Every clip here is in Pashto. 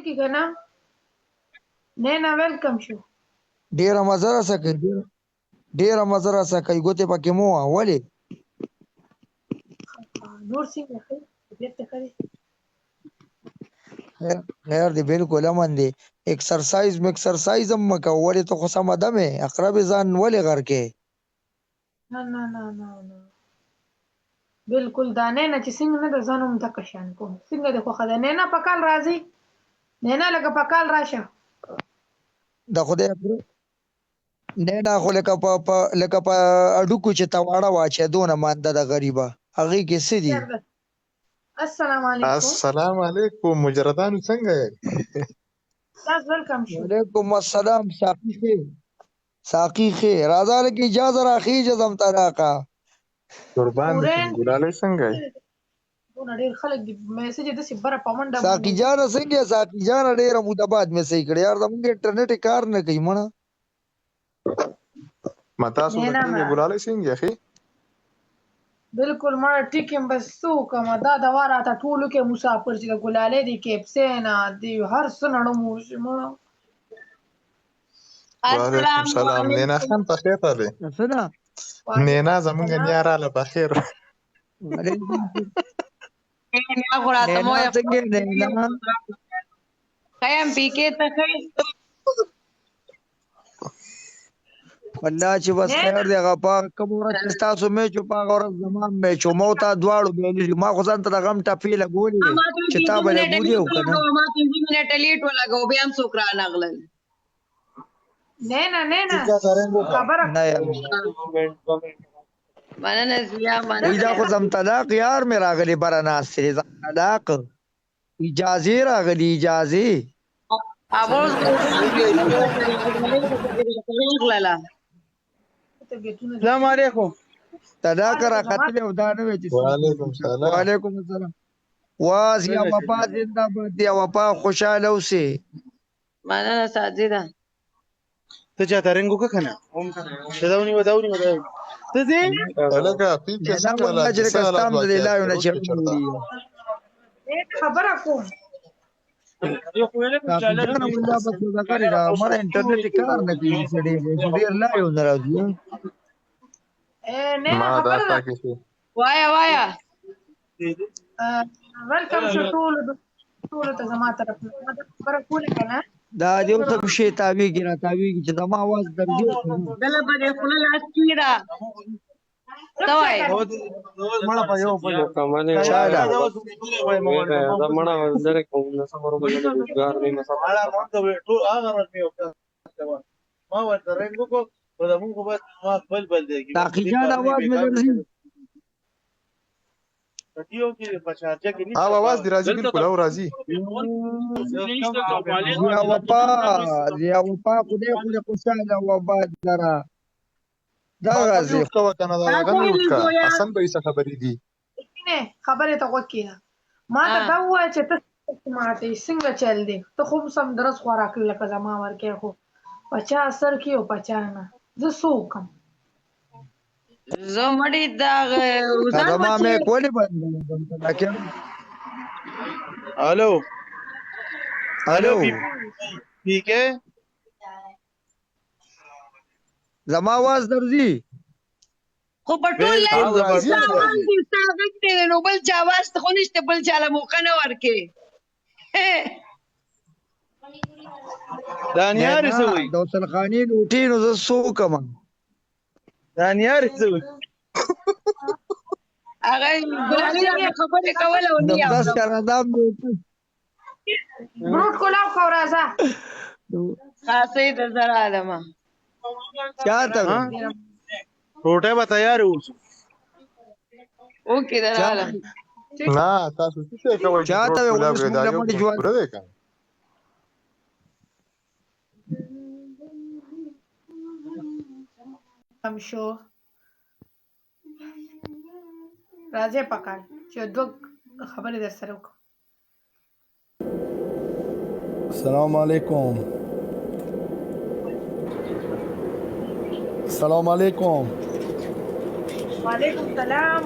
کې کنه نه نه ویلکم شو ډیره مزه را سکه ډیره مزه را سکه ګوتې پکې مو ولې نور څنګه ښه طبیعت ته ښه دی خیر دی بالکل امن دی ایکسرسایز هم مکه ولې ته خو سمه دمې اقرب ځان ولې غر کې نه نه نه نه نه بالکل دا نه چې څنګه نه د ځان هم دقه شان کوم څنګه د خوښه ده نه په کال راځي نه لکه په کال راشه د خدای نه دا خو لکه په اډوکو چې تواړه واچې دونه مانده د غریبه هغې کې څه دي السلام علیکم السلام علیکم مجردانو څنګه یې تاسو ویلکم شو وعلیکم السلام ساقی خیر راځه لکه اجازه راخی جزم طلاقه قربان دې شم ګلالۍ څنګه یې دونه ډېر خلک دي میسج یې داسې بره په منډه ساقی جانه څنګه یې ساقی جانه ډېره موده بعد میسج کړی یار زموږ انټرنیټ کار نه کوي مړه ما تاسو ته څنګه ګلالۍ څنګه یې ښې بالکل مړه ټیک یم بس څه وکړم دا دوا راته ټولو کې مسافر چې د ګلالۍ دی کیپسین دی هر څه نړم وشي مړه وعلیکم السلام نینا خان په خیر راغلی څه ده نینا زمونږ نیا راغله په خیر نینا خو راته مو یې ښه یم پیکې ته ښه والله چې بس خیر دی هغه په کوم ورځ چې ستاسو میچ و په هغه ورځ زما میچ و ما ورته دواړو بېلې دي ما خو ځان ته د غم ټپې لګولې چې تا به لګولې او که نه ما 5 منټه لیټ ولګو بیا هم څوک رانغلل نه خبره نه یار مننه زیا وایي دا خو زم طلاق یار مې راغلی بره ناست دی زم طلاق اجازې راغلي اجازې السلام علیکم طلاق راختلی او دا نه وی چې وعلیکم السلام وعلیکم السلام واز یا وفا زنده باد یا وفا خوشحاله اوسې مننه ساجده ته چاته رنګ وکړه که نه دا ونیوه ته ځې هلکه پیکې څنګه حالات دي؟ څه حالات خبره کوم مړه انټرنیټ کار نه کوي سړی ډېر لارې ونه راځي ما دا پاکې شو وایا ویلکم شو ټولو ته زما طرف نه خبره کوله که نه دا د یو څه شی تاویږي را تاویږي چې زما اواز درځي دله به دې خوله لاس کېږده ته وایې مړه په یو بل چا ده ما ورته رنګ وکړو خو زمونږ خو بس ما بل دی ساقي جان اواز مې درځي او आवाज دی راځي بالکل او راځي یا وفا خدای خوشاله و باد لرا دا راځي کوه کنه دا غنی وکړه حسن به څه خبرې دي نه خبره ته وکړه ما ته دا وایي چې ته ماته څنګه چل دی ته خو سم درس خوراک لکه زما ورکه خو 50 اثر کې او 50 نه زه سوکم زه مړی دا زما مې کولی بند الو ٹھیک ہے زما आवाज درځي خو په ټول نو بل چا आवाज ته خو نشته بل چاله موقع نه ورکې دانیار څه وایي دوسل خاني لوټي نو زه سوکم دانیار څه وایي هغه ګلالۍ خبرې کوله او نه بس کنه دا بروټ کولاو خو راځه خاصې د زړه آدمه چاته روټه به تیار اوسو اوکې دراله نه تاسو څه کوئ چاته پوره دی که هم شو راځه پکال چې دوه خبرې در سره وکړم السلام علیکم السلام علیکم وعلیکم السلام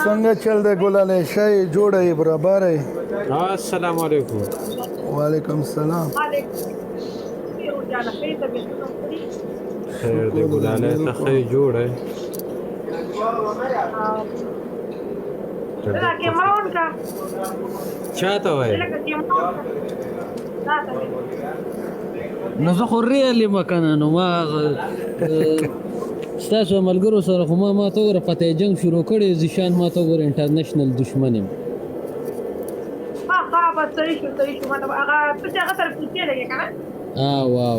څنګه چل دی ګلالۍ ښه یې جوړه یې برابره یې السلام علیکم وعلیکم السلام. خیر دی ګلاله ته ښه جوړه چاته وای نو زه خو ریالي مکنه نو ما ستاسو ملګرو سره خو ما ته وګوره فتح جنګ شروع کړی زیشان ما ته وګوره انټرنیشنل دشمن یم بس صحیح شو مطلب هغه ته چې هغه سره پیسې لګې که نه واه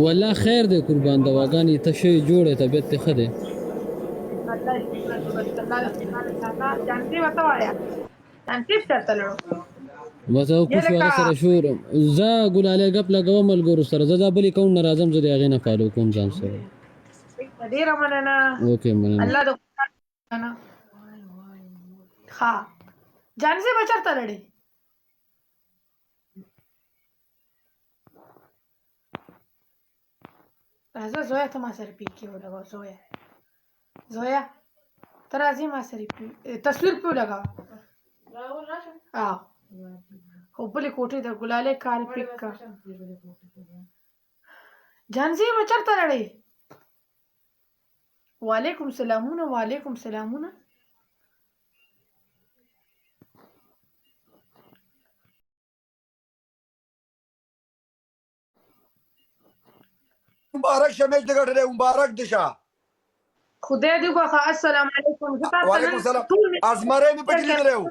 والله خیر دی قربان دواګانې ته شی جوړې طبیعت دې ښه دی جانسي ورته وایه جانسي چېرته لړو بس او کوم هغه سره شور زه ګلاله غپ لګوم ملګرو سره زه دا بلې کوم نه راځم زه د هغې نه فالو کوم ځان سره ډېره مننه اوکې مننه الله د ها جانسي به چېرته لړې راځه زویا ته ما سره پیک کې ولګوه زویا ته راځې ما سره تصویر پې ولګوه خو بلې کوټې د ګلالۍ کال پیک کا جانسي به چېرته لړې وعلیکم سلامونه مبارک شه میچ دې ګټلی مبارک دې شه خدای دې وبخښه السلام علیکم وعلیکم السلام ازمری مې پکې لیدلی و